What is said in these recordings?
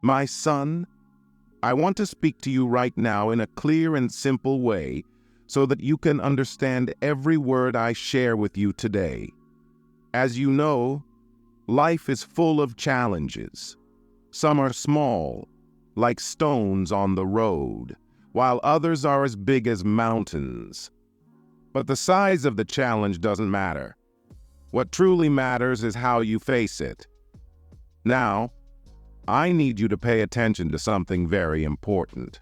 My son, I want to speak to you right now in a clear and simple way so that you can understand every word I share with you today. As you know, life is full of challenges. Some are small, like stones on the road, while others are as big as mountains. But the size of the challenge doesn't matter. What truly matters is how you face it. Now, I need you to pay attention to something very important.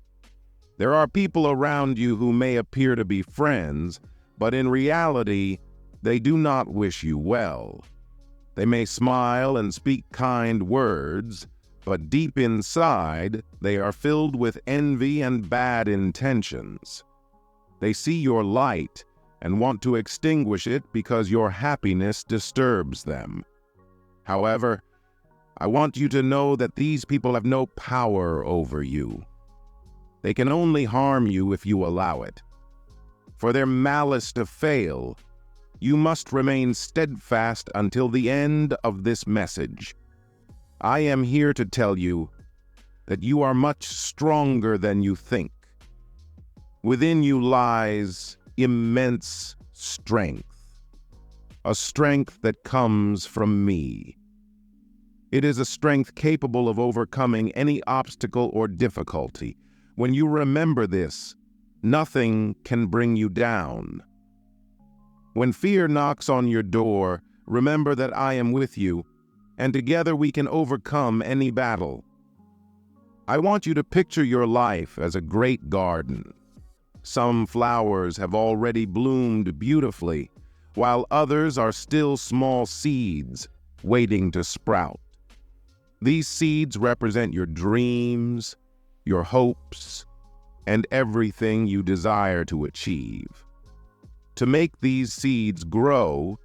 There are people around you who may appear to be friends, but in reality, they do not wish you well. They may smile and speak kind words, but deep inside, they are filled with envy and bad intentions. They see your light and want to extinguish it because your happiness disturbs them. However, I want you to know that these people have no power over you. They can only harm you if you allow it. For their malice to fail, you must remain steadfast until the end of this message. I am here to tell you that you are much stronger than you think. Within you lies immense strength, a strength that comes from me. It is a strength capable of overcoming any obstacle or difficulty. When you remember this, nothing can bring you down. When fear knocks on your door, remember that I am with you, and together we can overcome any battle. I want you to picture your life as a great garden. Some flowers have already bloomed beautifully, while others are still small seeds waiting to sprout. These seeds represent your dreams, your hopes, and everything you desire to achieve. To make these seeds grow,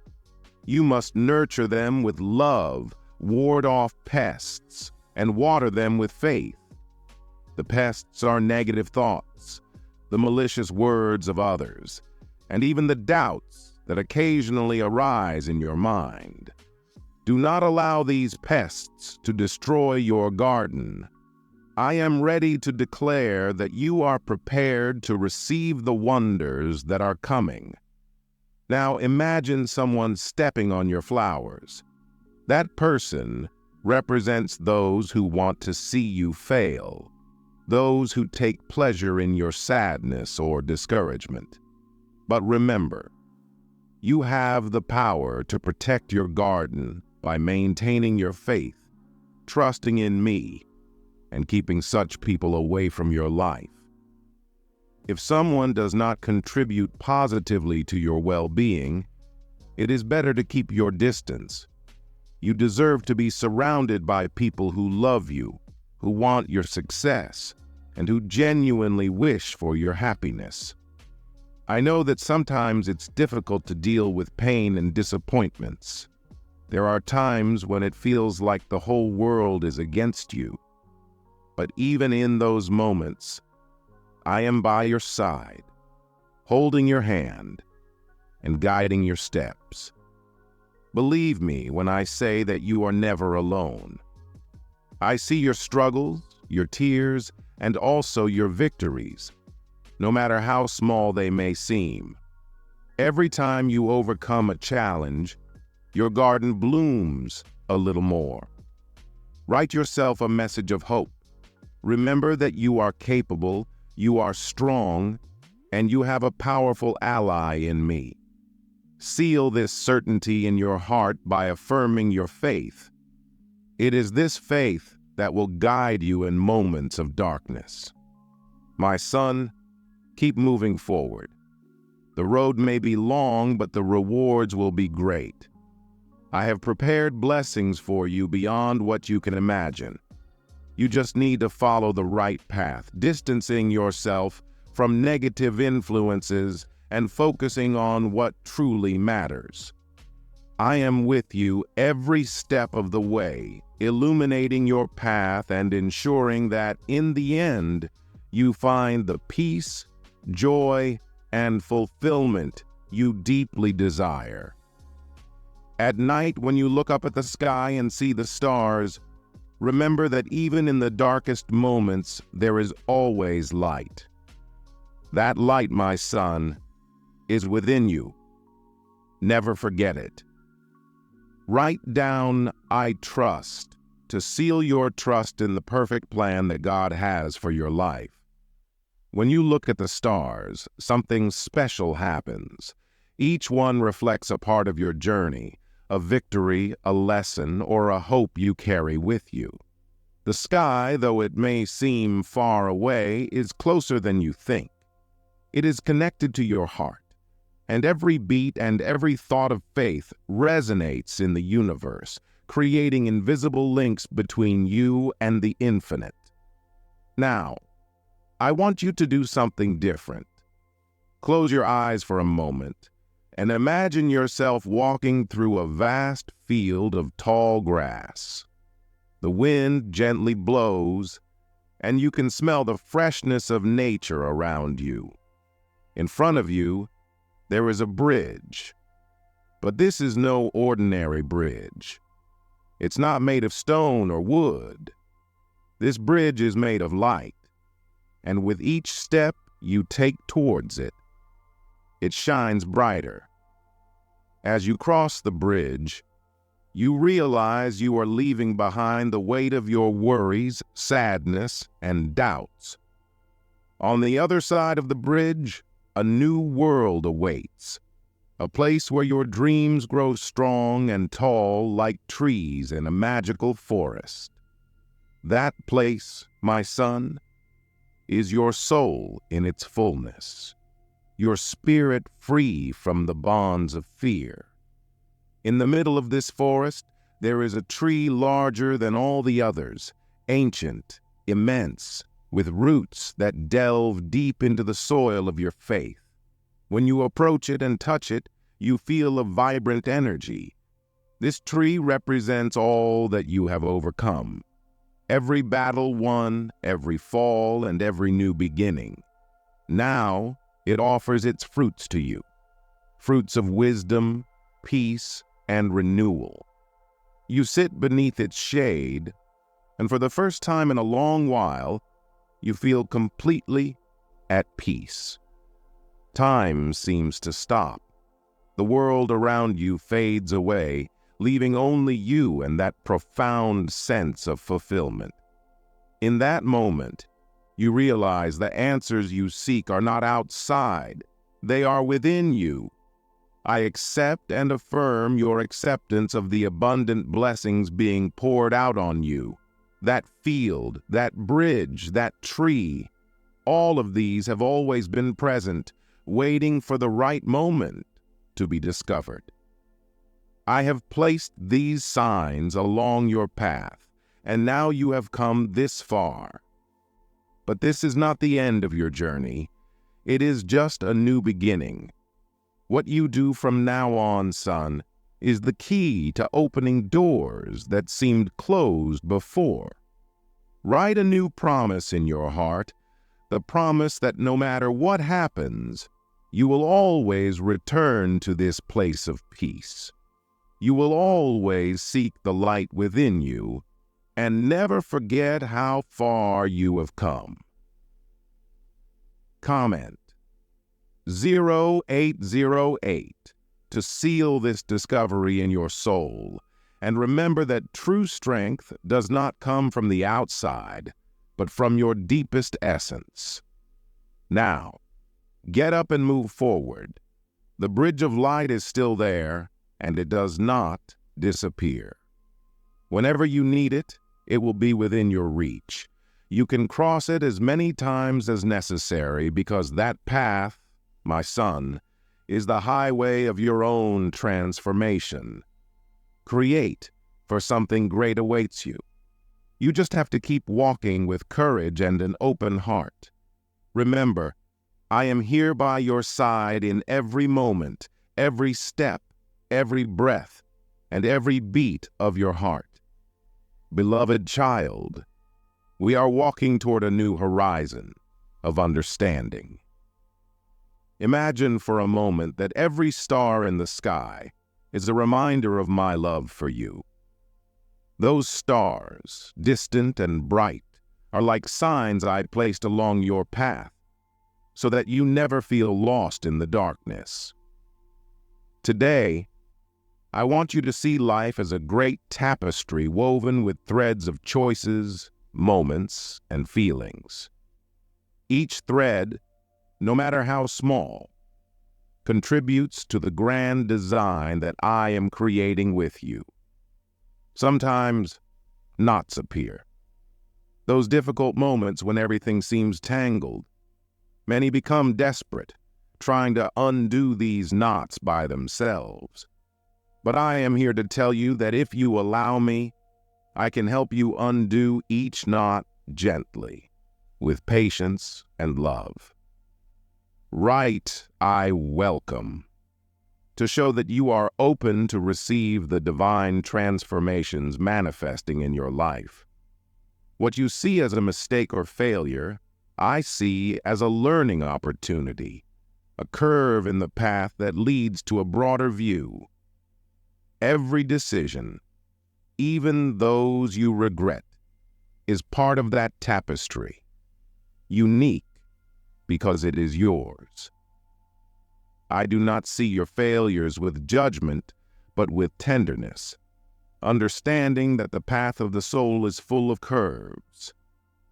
you must nurture them with love, ward off pests, and water them with faith. The pests are negative thoughts, the malicious words of others, and even the doubts that occasionally arise in your mind. Do not allow these pests to destroy your garden. I am ready to declare that you are prepared to receive the wonders that are coming. Now imagine someone stepping on your flowers. That person represents those who want to see you fail, those who take pleasure in your sadness or discouragement. But remember, you have the power to protect your garden by maintaining your faith, trusting in me, and keeping such people away from your life. If someone does not contribute positively to your well-being, it is better to keep your distance. You deserve to be surrounded by people who love you, who want your success, and who genuinely wish for your happiness. I know that sometimes it's difficult to deal with pain and disappointments. There are times when it feels like the whole world is against you. But even in those moments, I am by your side, holding your hand and guiding your steps. Believe me when I say that you are never alone. I see your struggles, your tears, and also your victories, no matter how small they may seem. Every time you overcome a challenge, your garden blooms a little more. Write yourself a message of hope. Remember that you are capable, you are strong, and you have a powerful ally in me. Seal this certainty in your heart by affirming your faith. It is this faith that will guide you in moments of darkness. My son, keep moving forward. The road may be long, but the rewards will be great. I have prepared blessings for you beyond what you can imagine. You just need to follow the right path, distancing yourself from negative influences and focusing on what truly matters. I am with you every step of the way, illuminating your path and ensuring that in the end, you find the peace, joy, and fulfillment you deeply desire. At night, when you look up at the sky and see the stars, Remember that even in the darkest moments, there is always light. That light, my son, is within you. Never forget it. Write down, "I trust," to seal your trust in the perfect plan that God has for your life. When you look at the stars, something special happens. Each one reflects a part of your journey, a victory, a lesson, or a hope you carry with you. The sky, though it may seem far away, is closer than you think. It is connected to your heart, and every beat and every thought of faith resonates in the universe, creating invisible links between you and the infinite. Now, I want you to do something different. Close your eyes for a moment and imagine yourself walking through a vast field of tall grass. The wind gently blows, and you can smell the freshness of nature around you. In front of you, there is a bridge. But this is no ordinary bridge. It's not made of stone or wood. This bridge is made of light, and with each step you take towards it, it shines brighter. As you cross the bridge, you realize you are leaving behind the weight of your worries, sadness, and doubts. On the other side of the bridge, a new world awaits, a place where your dreams grow strong and tall like trees in a magical forest. That place, my son, is your soul in its fullness, your spirit free from the bonds of fear. In the middle of this forest, there is a tree larger than all the others, ancient, immense, with roots that delve deep into the soil of your faith. When you approach it and touch it, you feel a vibrant energy. This tree represents all that you have overcome. Every battle won, every fall, and every new beginning. Now, it offers its fruits to you. Fruits of wisdom, peace, and renewal. You sit beneath its shade, and for the first time in a long while, you feel completely at peace. Time seems to stop. The world around you fades away, leaving only you and that profound sense of fulfillment. In that moment, you realize the answers you seek are not outside, they are within you. I accept and affirm your acceptance of the abundant blessings being poured out on you. That field, that bridge, that tree, all of these have always been present, waiting for the right moment to be discovered. I have placed these signs along your path, and now you have come this far. But this is not the end of your journey. It is just a new beginning. What you do from now on, son, is the key to opening doors that seemed closed before. Write a new promise in your heart, the promise that no matter what happens, you will always return to this place of peace. You will always seek the light within you and never forget how far you have come. Comment 0808 to seal this discovery in your soul, and remember that true strength does not come from the outside, but from your deepest essence. Now, get up and move forward. The bridge of light is still there, and it does not disappear. Whenever you need it, it will be within your reach. You can cross it as many times as necessary because that path, my son, is the highway of your own transformation. Create, for something great awaits you. You just have to keep walking with courage and an open heart. Remember, I am here by your side in every moment, every step, every breath, and every beat of your heart. Beloved child, we are walking toward a new horizon of understanding. Imagine for a moment that every star in the sky is a reminder of my love for you. Those stars, distant and bright, are like signs I placed along your path, so that you never feel lost in the darkness. Today, I want you to see life as a great tapestry woven with threads of choices, moments, and feelings. Each thread, no matter how small, contributes to the grand design that I am creating with you. Sometimes, knots appear. Those difficult moments when everything seems tangled. Many become desperate, trying to undo these knots by themselves. But I am here to tell you that if you allow me, I can help you undo each knot gently, with patience and love. Right, I welcome, to show that you are open to receive the divine transformations manifesting in your life. What you see as a mistake or failure, I see as a learning opportunity, a curve in the path that leads to a broader view. Every decision, even those you regret, is part of that tapestry, unique because it is yours. I do not see your failures with judgment, but with tenderness, understanding that the path of the soul is full of curves.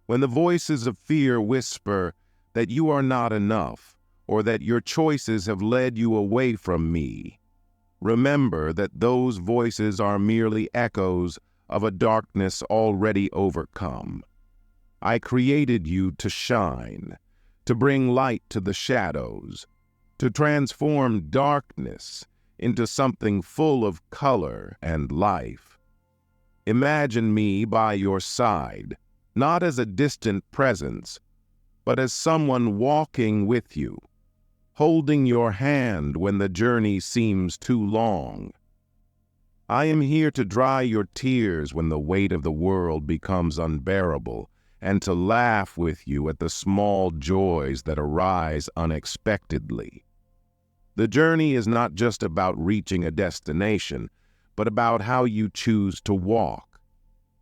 When the voices of fear whisper that you are not enough, or that your choices have led you away from me, remember that those voices are merely echoes of a darkness already overcome. I created you to shine, to bring light to the shadows, to transform darkness into something full of color and life. Imagine me by your side, not as a distant presence, but as someone walking with you, holding your hand when the journey seems too long. I am here to dry your tears when the weight of the world becomes unbearable, and to laugh with you at the small joys that arise unexpectedly. The journey is not just about reaching a destination, but about how you choose to walk.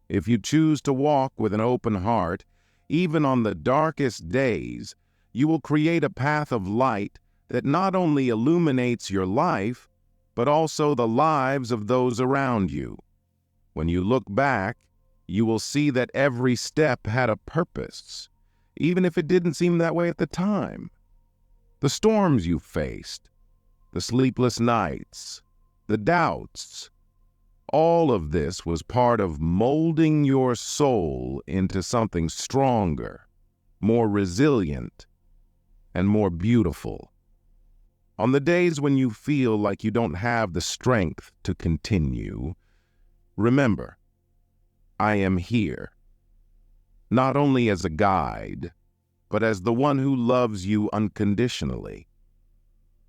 If you choose to walk with an open heart, even on the darkest days, you will create a path of light that not only illuminates your life, but also the lives of those around you. When you look back, you will see that every step had a purpose, even if it didn't seem that way at the time. The storms you faced, the sleepless nights, the doubts, all of this was part of molding your soul into something stronger, more resilient, and more beautiful. On the days when you feel like you don't have the strength to continue, remember, I am here, not only as a guide, but as the one who loves you unconditionally.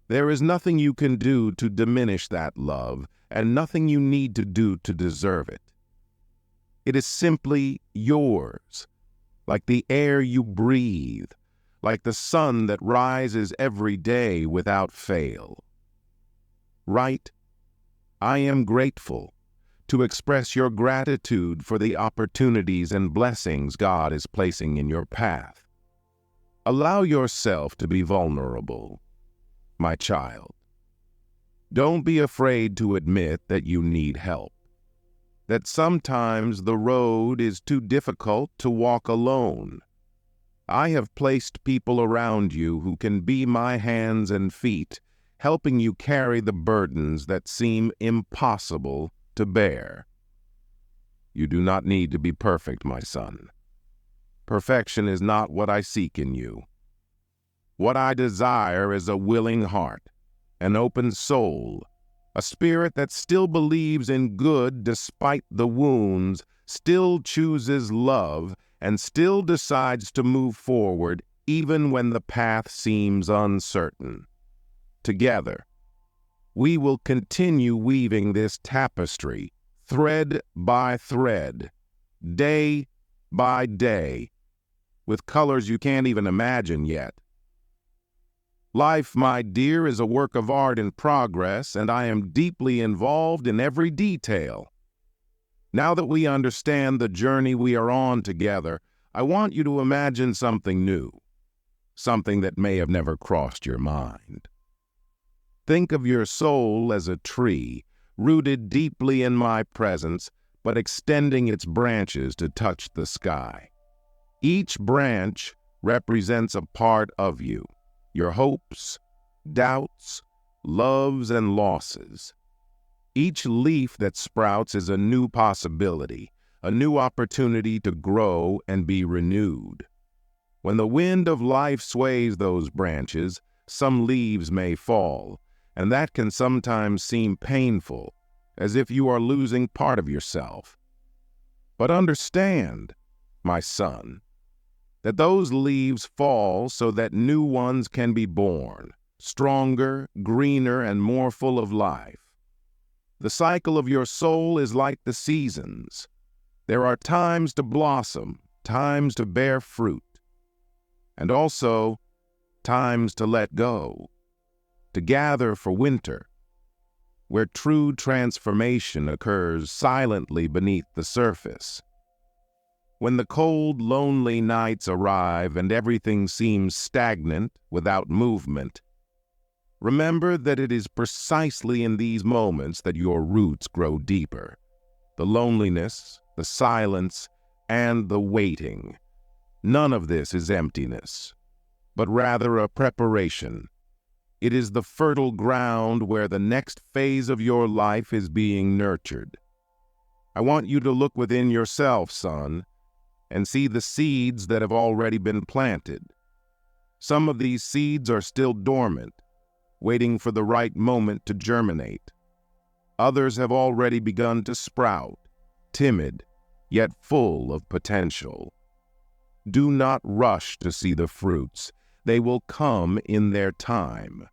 There is nothing you can do to diminish that love, and nothing you need to do to deserve it. It is simply yours, like the air you breathe, like the sun that rises every day without fail. Right, I am grateful to express your gratitude for the opportunities and blessings God is placing in your path. Allow yourself to be vulnerable, my child. Don't be afraid to admit that you need help, that sometimes the road is too difficult to walk alone. I have placed people around you who can be my hands and feet, helping you carry the burdens that seem impossible to bear. You do not need to be perfect, my son. Perfection is not what I seek in you. What I desire is a willing heart, an open soul, a spirit that still believes in good despite the wounds, still chooses love, and still decides to move forward even when the path seems uncertain. Together, we will continue weaving this tapestry, thread by thread, day by day, with colors you can't even imagine yet. Life, my dear, is a work of art in progress, and I am deeply involved in every detail. Now that we understand the journey we are on together, I want you to imagine something new, something that may have never crossed your mind. Think of your soul as a tree, rooted deeply in my presence, but extending its branches to touch the sky. Each branch represents a part of you, your hopes, doubts, loves, and losses. Each leaf that sprouts is a new possibility, a new opportunity to grow and be renewed. When the wind of life sways those branches, some leaves may fall, and that can sometimes seem painful, as if you are losing part of yourself. But understand, my son, that those leaves fall so that new ones can be born, stronger, greener, and more full of life. The cycle of your soul is like the seasons. There are times to blossom, times to bear fruit, and also times to let go, to gather for winter, where true transformation occurs silently beneath the surface. When the cold, lonely nights arrive and everything seems stagnant, without movement, remember that it is precisely in these moments that your roots grow deeper. The loneliness, the silence, and the waiting. None of this is emptiness, but rather a preparation. It is the fertile ground where the next phase of your life is being nurtured. I want you to look within yourself, son, and see the seeds that have already been planted. Some of these seeds are still dormant, waiting for the right moment to germinate. Others have already begun to sprout, timid, yet full of potential. Do not rush to see the fruits. They will come in their time.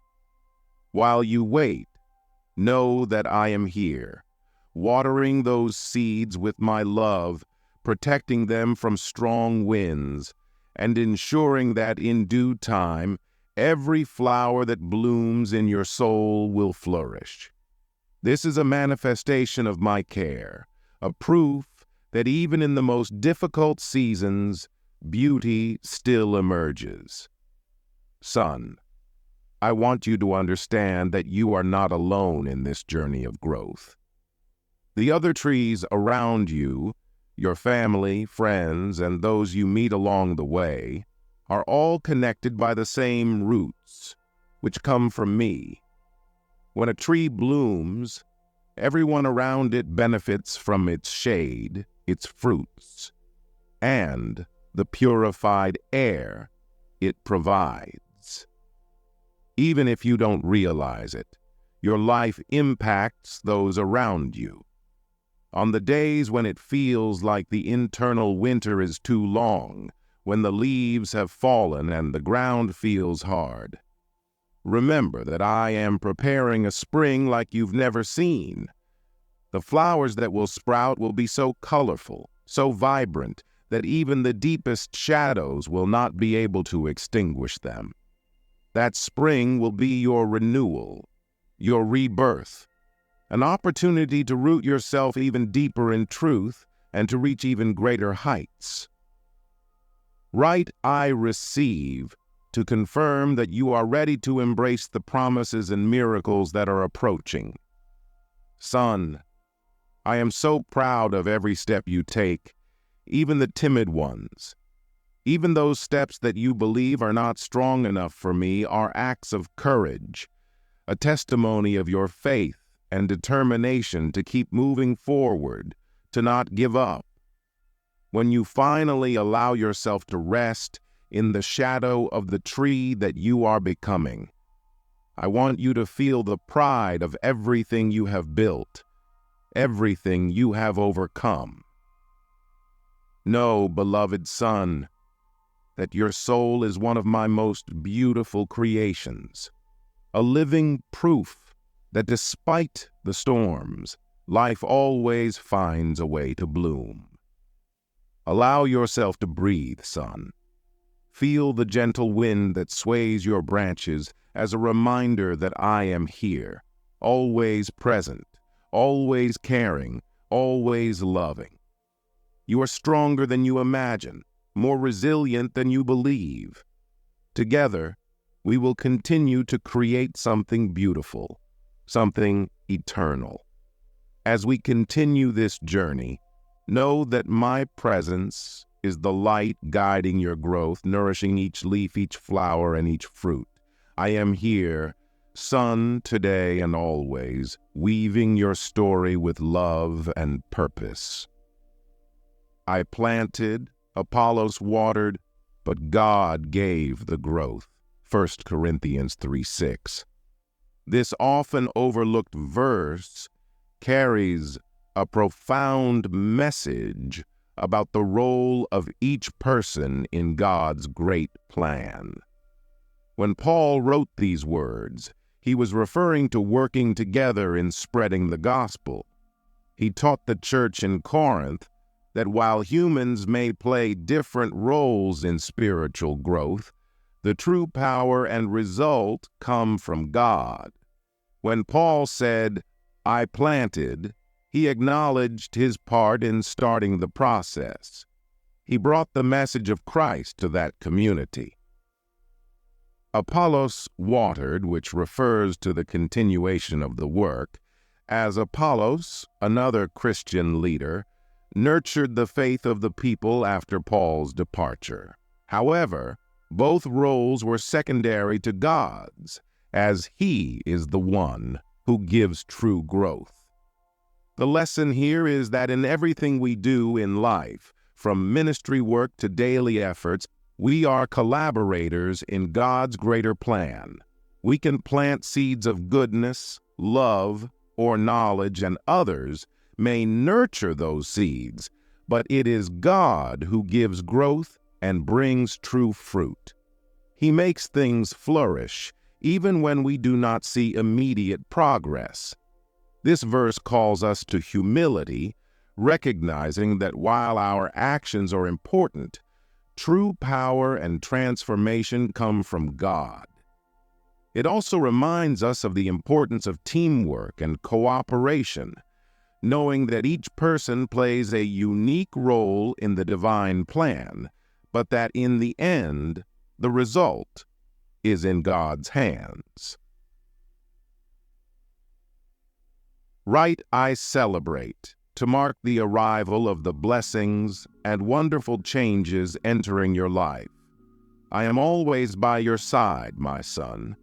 While you wait, know that I am here, watering those seeds with my love, protecting them from strong winds, and ensuring that in due time, every flower that blooms in your soul will flourish. This is a manifestation of my care, a proof that even in the most difficult seasons, beauty still emerges. Son, I want you to understand that you are not alone in this journey of growth. The other trees around you, your family, friends, and those you meet along the way, are all connected by the same roots, which come from me. When a tree blooms, everyone around it benefits from its shade, its fruits, and the purified air it provides. Even if you don't realize it, your life impacts those around you. On the days when it feels like the internal winter is too long, when the leaves have fallen and the ground feels hard, remember that I am preparing a spring like you've never seen. The flowers that will sprout will be so colorful, so vibrant, that even the deepest shadows will not be able to extinguish them. That spring will be your renewal, your rebirth, an opportunity to root yourself even deeper in truth and to reach even greater heights. Write "I receive" to confirm that you are ready to embrace the promises and miracles that are approaching. Son, I am so proud of every step you take, even the timid ones. Even those steps that you believe are not strong enough for me are acts of courage, a testimony of your faith and determination to keep moving forward, to not give up. When you finally allow yourself to rest in the shadow of the tree that you are becoming, I want you to feel the pride of everything you have built, everything you have overcome. Know, beloved son, that your soul is one of my most beautiful creations, a living proof that despite the storms, life always finds a way to bloom. Allow yourself to breathe, son. Feel the gentle wind that sways your branches as a reminder that I am here, always present, always caring, always loving. You are stronger than you imagine, more resilient than you believe. Together, we will continue to create something beautiful, something eternal. As we continue this journey, know that my presence is the light guiding your growth, nourishing each leaf, each flower, and each fruit. I am here, sun, today and always, weaving your story with love and purpose. I planted, Apollos watered, but God gave the growth. 1 Corinthians 3:6. This often overlooked verse carries a profound message about the role of each person in God's great plan. When Paul wrote these words, he was referring to working together in spreading the gospel. He taught the church in Corinth that while humans may play different roles in spiritual growth, the true power and result come from God. When Paul said, "I planted," he acknowledged his part in starting the process. He brought the message of Christ to that community. Apollos watered, which refers to the continuation of the work, as Apollos, another Christian leader, nurtured the faith of the people after Paul's departure. However, both roles were secondary to God's, as He is the one who gives true growth. The lesson here is that in everything we do in life, from ministry work to daily efforts, we are collaborators in God's greater plan. We can plant seeds of goodness, love, or knowledge, and others may nurture those seeds, but it is God who gives growth and brings true fruit. He makes things flourish, even when we do not see immediate progress. This verse calls us to humility, recognizing that while our actions are important, true power and transformation come from God. It also reminds us of the importance of teamwork and cooperation, knowing that each person plays a unique role in the divine plan, but that in the end, the result is in God's hands. Right, I celebrate to mark the arrival of the blessings and wonderful changes entering your life. I am always by your side, my son.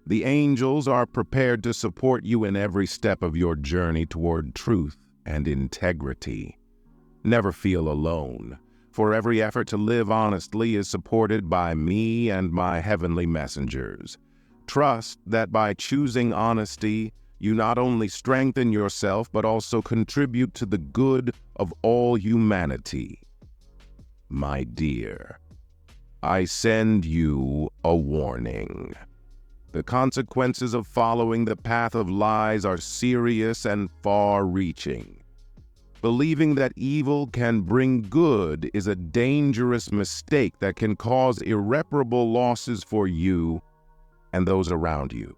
The angels are prepared to support you in every step of your journey toward truth and integrity. Never feel alone, for every effort to live honestly is supported by me and my heavenly messengers. Trust that by choosing honesty, you not only strengthen yourself, but also contribute to the good of all humanity. My dear, I send you a warning. The consequences of following the path of lies are serious and far-reaching. Believing that evil can bring good is a dangerous mistake that can cause irreparable losses for you and those around you.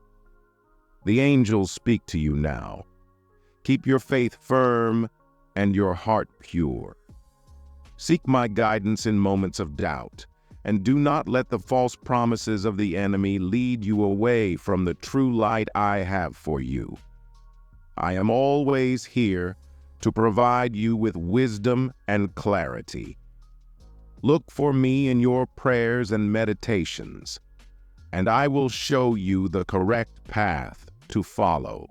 The angels speak to you now. Keep your faith firm and your heart pure. Seek my guidance in moments of doubt, and do not let the false promises of the enemy lead you away from the true light I have for you. I am always here to provide you with wisdom and clarity. Look for me in your prayers and meditations, and I will show you the correct path to follow.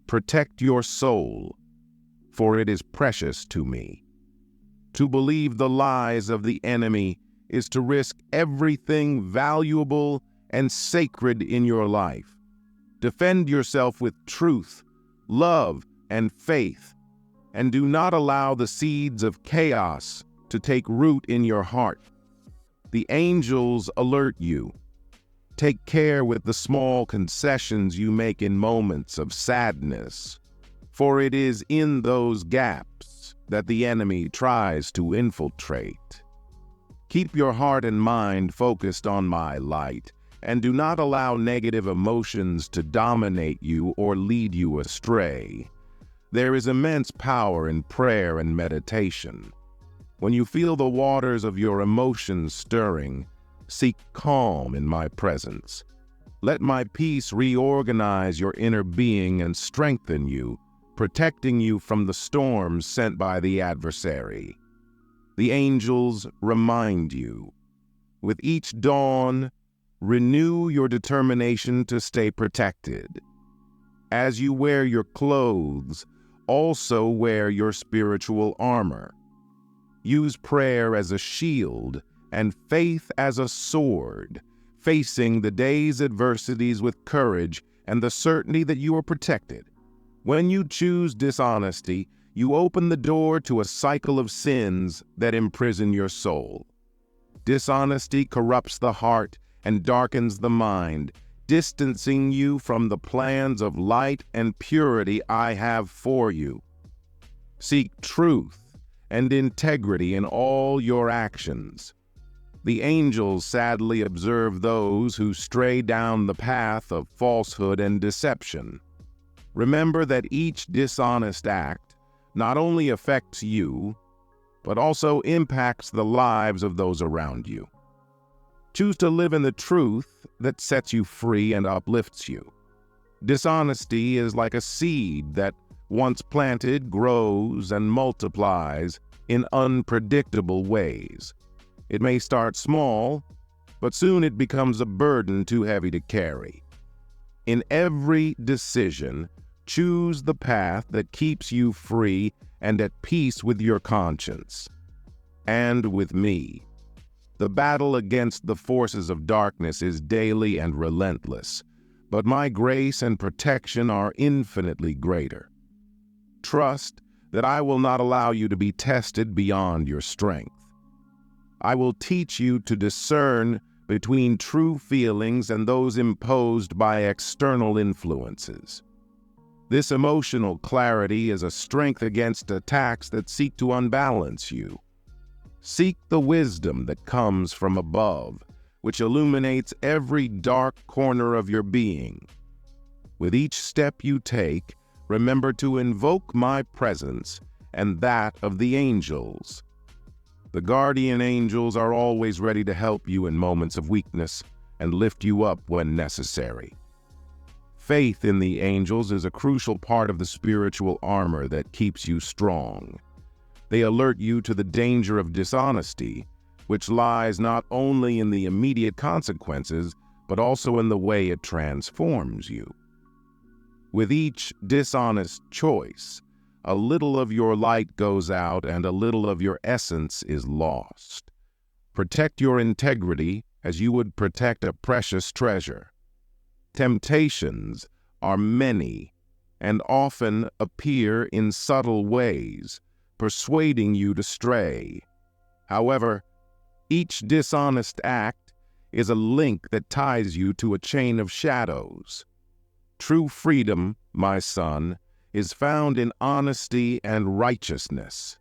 Protect your soul, for it is precious to me. To believe the lies of the enemy is to risk everything valuable and sacred in your life. Defend yourself with truth, love, and faith, and do not allow the seeds of chaos to take root in your heart. The angels alert you. Take care with the small concessions you make in moments of sadness, for it is in those gaps that the enemy tries to infiltrate. Keep your heart and mind focused on my light, and do not allow negative emotions to dominate you or lead you astray. There is immense power in prayer and meditation. When you feel the waters of your emotions stirring, seek calm in my presence. Let my peace reorganize your inner being and strengthen you, protecting you from the storms sent by the adversary. The angels remind you. With each dawn, renew your determination to stay protected. As you wear your clothes, also wear your spiritual armor. Use prayer as a shield and faith as a sword, facing the day's adversities with courage and the certainty that you are protected. When you choose dishonesty, you open the door to a cycle of sins that imprison your soul. Dishonesty corrupts the heart and darkens the mind, distancing you from the plans of light and purity I have for you. Seek truth and integrity in all your actions. The angels sadly observe those who stray down the path of falsehood and deception. Remember that each dishonest act not only affects you, but also impacts the lives of those around you. Choose to live in the truth that sets you free and uplifts you. Dishonesty is like a seed that, once planted, grows and multiplies in unpredictable ways. It may start small, but soon it becomes a burden too heavy to carry. In every decision, choose the path that keeps you free and at peace with your conscience and with me. The battle against the forces of darkness is daily and relentless, but my grace and protection are infinitely greater. Trust that I will not allow you to be tested beyond your strength. I will teach you to discern between true feelings and those imposed by external influences. This emotional clarity is a strength against attacks that seek to unbalance you. Seek the wisdom that comes from above, which illuminates every dark corner of your being. With each step you take, remember to invoke my presence and that of the angels. The guardian angels are always ready to help you in moments of weakness and lift you up when necessary. Faith in the angels is a crucial part of the spiritual armor that keeps you strong. They alert you to the danger of dishonesty, which lies not only in the immediate consequences, but also in the way it transforms you. With each dishonest choice, a little of your light goes out and a little of your essence is lost. Protect your integrity as you would protect a precious treasure. Temptations are many and often appear in subtle ways, persuading you to stray. However, each dishonest act is a link that ties you to a chain of shadows. True freedom, my son, is found in honesty and righteousness.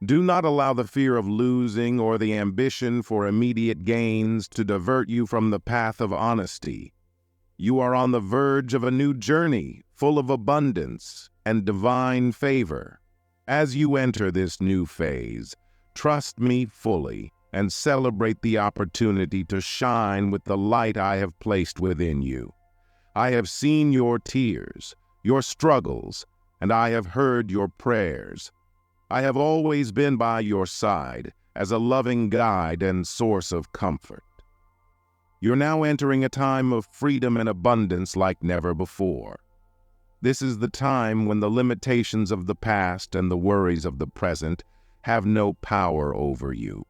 Do not allow the fear of losing or the ambition for immediate gains to divert you from the path of honesty. You are on the verge of a new journey, full of abundance and divine favor. As you enter this new phase, trust me fully and celebrate the opportunity to shine with the light I have placed within you. I have seen your tears, your struggles, and I have heard your prayers. I have always been by your side as a loving guide and source of comfort. You're now entering a time of freedom and abundance like never before. This is the time when the limitations of the past and the worries of the present have no power over you.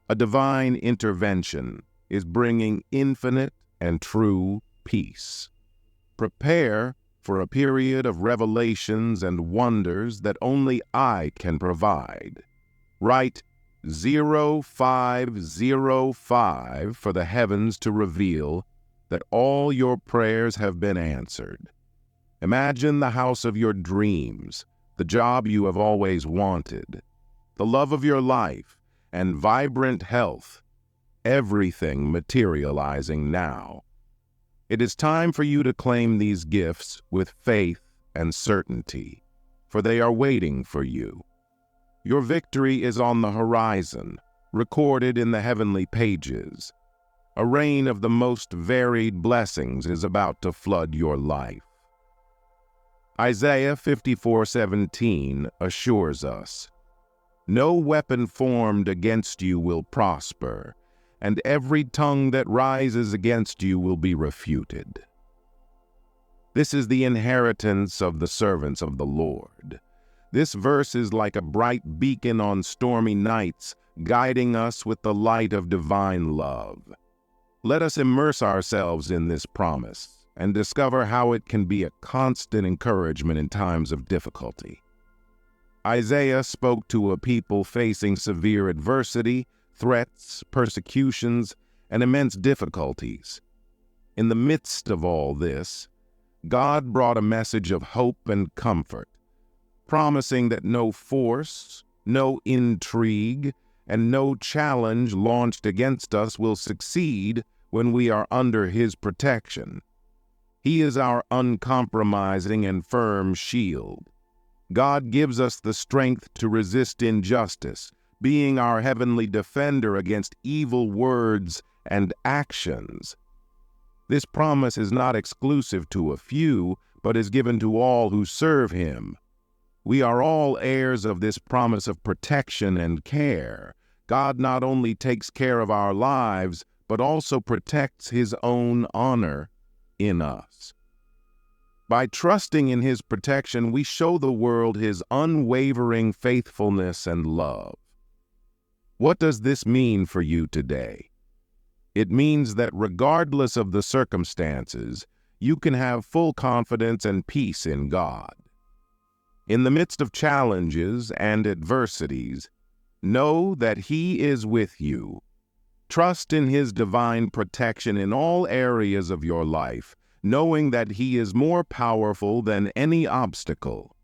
A divine intervention is bringing infinite and true peace. Prepare for a period of revelations and wonders that only I can provide. Write 0505 for the heavens to reveal that all your prayers have been answered. Imagine the house of your dreams, the job you have always wanted, the love of your life, and vibrant health, everything materializing now. It is time for you to claim these gifts with faith and certainty. for they are waiting for you. Your victory is on the horizon, recorded in the heavenly pages. A rain of the most varied blessings is about to flood your life. Isaiah 54:17 assures us, "No weapon formed against you will prosper, and every tongue that rises against you will be refuted." This is the inheritance of the servants of the Lord. This verse is like a bright beacon on stormy nights, guiding us with the light of divine love. Let us immerse ourselves in this promise and discover how it can be a constant encouragement in times of difficulty. Isaiah spoke to a people facing severe adversity, threats, persecutions, and immense difficulties. In the midst of all this, God brought a message of hope and comfort, promising that no force, no intrigue, and no challenge launched against us will succeed when we are under His protection. He is our uncompromising and firm shield. God gives us the strength to resist injustice, being our heavenly defender against evil words and actions. This promise is not exclusive to a few, but is given to all who serve Him. We are all heirs of this promise of protection and care. God not only takes care of our lives, but also protects His own honor in us. By trusting in His protection, we show the world His unwavering faithfulness and love. What does this mean for you today? It means that regardless of the circumstances, you can have full confidence and peace in God. In the midst of challenges and adversities, know that He is with you. Trust in His divine protection in all areas of your life, knowing that He is more powerful than any obstacle.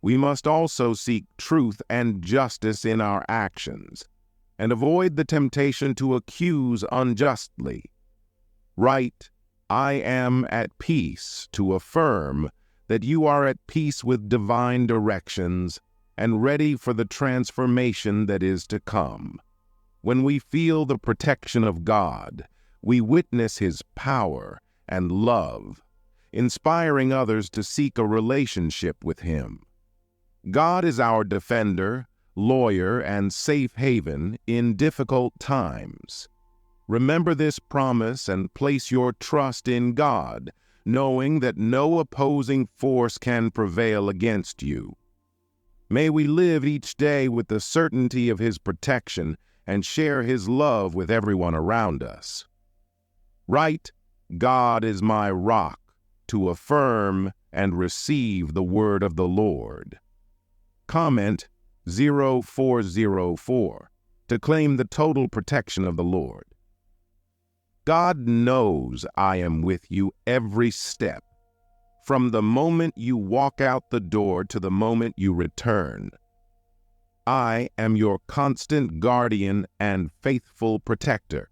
We must also seek truth and justice in our actions, and avoid the temptation to accuse unjustly. Write, "I am at peace," to affirm that you are at peace with divine directions and ready for the transformation that is to come. When we feel the protection of God, we witness His power and love, inspiring others to seek a relationship with Him. God is our defender, lawyer, and safe haven in difficult times. Remember this promise and place your trust in God, knowing that no opposing force can prevail against you. May we live each day with the certainty of His protection and share His love with everyone around us. Write, "God is my rock," to affirm and receive the word of the Lord. Comment 0404 to claim the total protection of the Lord. God knows I am with you every step, from the moment you walk out the door to the moment you return. I am your constant guardian and faithful protector.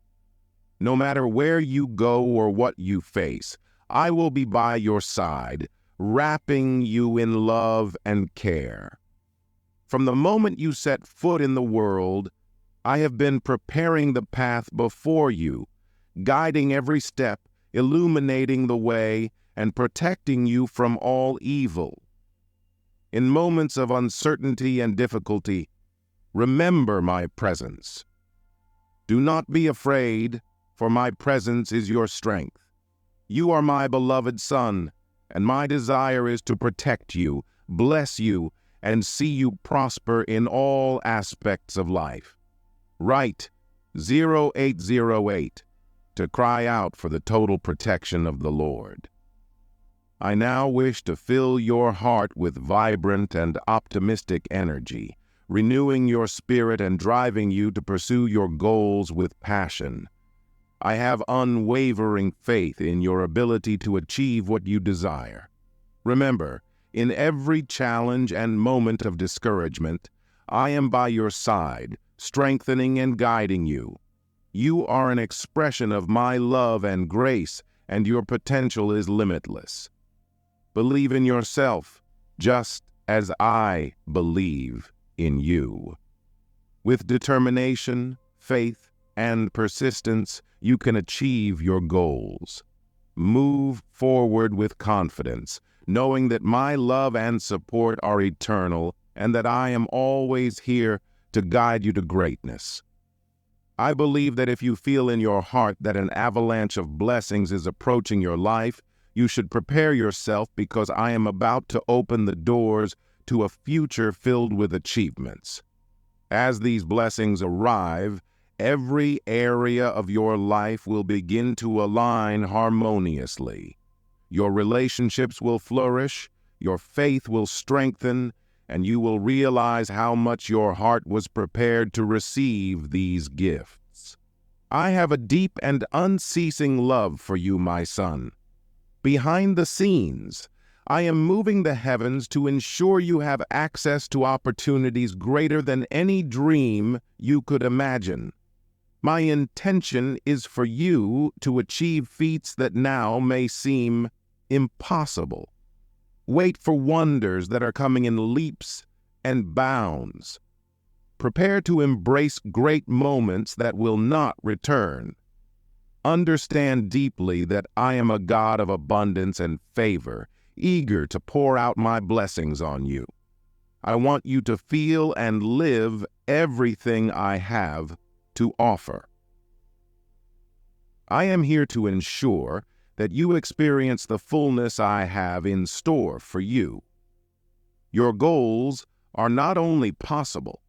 No matter where you go or what you face, I will be by your side, wrapping you in love and care. From the moment you set foot in the world, I have been preparing the path before you, guiding every step, illuminating the way, and protecting you from all evil. In moments of uncertainty and difficulty, remember my presence. Do not be afraid, for my presence is your strength. You are my beloved Son, and my desire is to protect you, bless you, and see you prosper in all aspects of life. Write 0808 to cry out for the total protection of the Lord. I now wish to fill your heart with vibrant and optimistic energy, renewing your spirit and driving you to pursue your goals with passion. I have unwavering faith in your ability to achieve what you desire. Remember, in every challenge and moment of discouragement, I am by your side, strengthening and guiding you. You are an expression of my love and grace, and your potential is limitless. Believe in yourself, just as I believe in you. With determination, faith, and persistence, you can achieve your goals. Move forward with confidence, knowing that my love and support are eternal and that I am always here to guide you to greatness. I believe that if you feel in your heart that an avalanche of blessings is approaching your life, you should prepare yourself because I am about to open the doors to a future filled with achievements. As these blessings arrive, every area of your life will begin to align harmoniously. Your relationships will flourish, your faith will strengthen, and you will realize how much your heart was prepared to receive these gifts. I have a deep and unceasing love for you, my son. Behind the scenes, I am moving the heavens to ensure you have access to opportunities greater than any dream you could imagine. My intention is for you to achieve feats that now may seem impossible. Wait for wonders that are coming in leaps and bounds. Prepare to embrace great moments that will not return. Understand deeply that I am a God of abundance and favor, eager to pour out my blessings on you. I want you to feel and live everything I have to offer. I am here to ensure that you experience the fullness I have in store for you. Your goals are not only possible,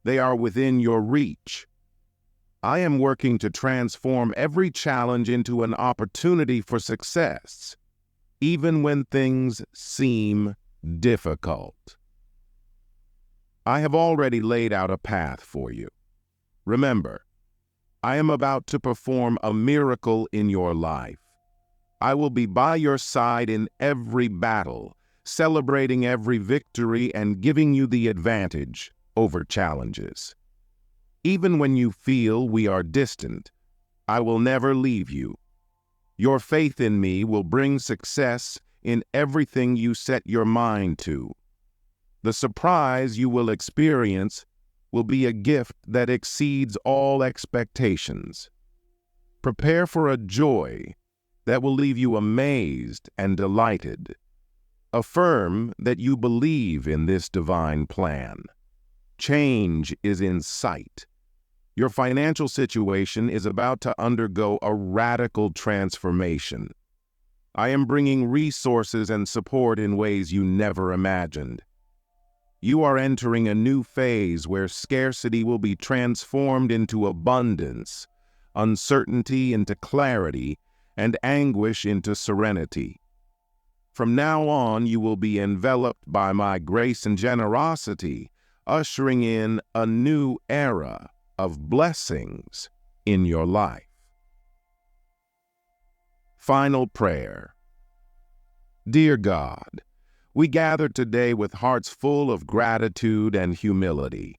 they are within your reach. I am working to transform every challenge into an opportunity for success, even when things seem difficult. I have already laid out a path for you. Remember, I am about to perform a miracle in your life. I will be by your side in every battle, celebrating every victory and giving you the advantage over challenges. Even when you feel we are distant, I will never leave you. Your faith in me will bring success in everything you set your mind to. The surprise you will experience will be a gift that exceeds all expectations. Prepare for a joy that will leave you amazed and delighted. Affirm that you believe in this divine plan. Change is in sight. Your financial situation is about to undergo a radical transformation. I am bringing resources and support in ways you never imagined. You are entering a new phase where scarcity will be transformed into abundance, uncertainty into clarity, and anguish into serenity. From now on, you will be enveloped by my grace and generosity, ushering in a new era of blessings in your life. Final prayer. Dear God, we gather today with hearts full of gratitude and humility.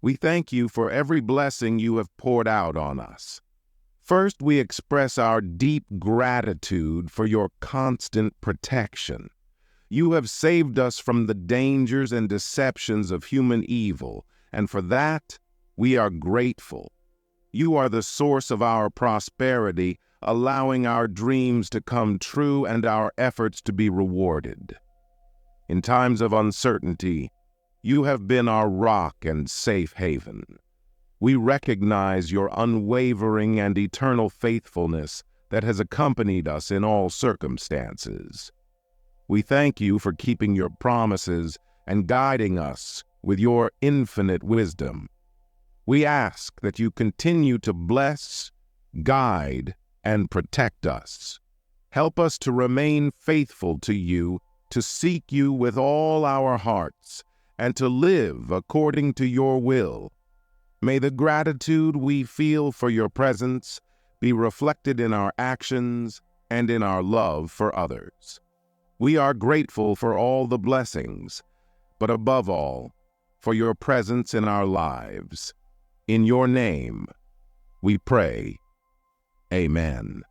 We thank you for every blessing you have poured out on us. First, we express our deep gratitude for your constant protection. You have saved us from the dangers and deceptions of human evil, and for that, we are grateful. You are the source of our prosperity, allowing our dreams to come true and our efforts to be rewarded. In times of uncertainty, you have been our rock and safe haven. We recognize your unwavering and eternal faithfulness that has accompanied us in all circumstances. We thank you for keeping your promises and guiding us with your infinite wisdom. We ask that you continue to bless, guide, and protect us. Help us to remain faithful to you, to seek you with all our hearts, and to live according to your will. May the gratitude we feel for your presence be reflected in our actions and in our love for others. We are grateful for all the blessings, but above all, for your presence in our lives. In your name, we pray. Amen.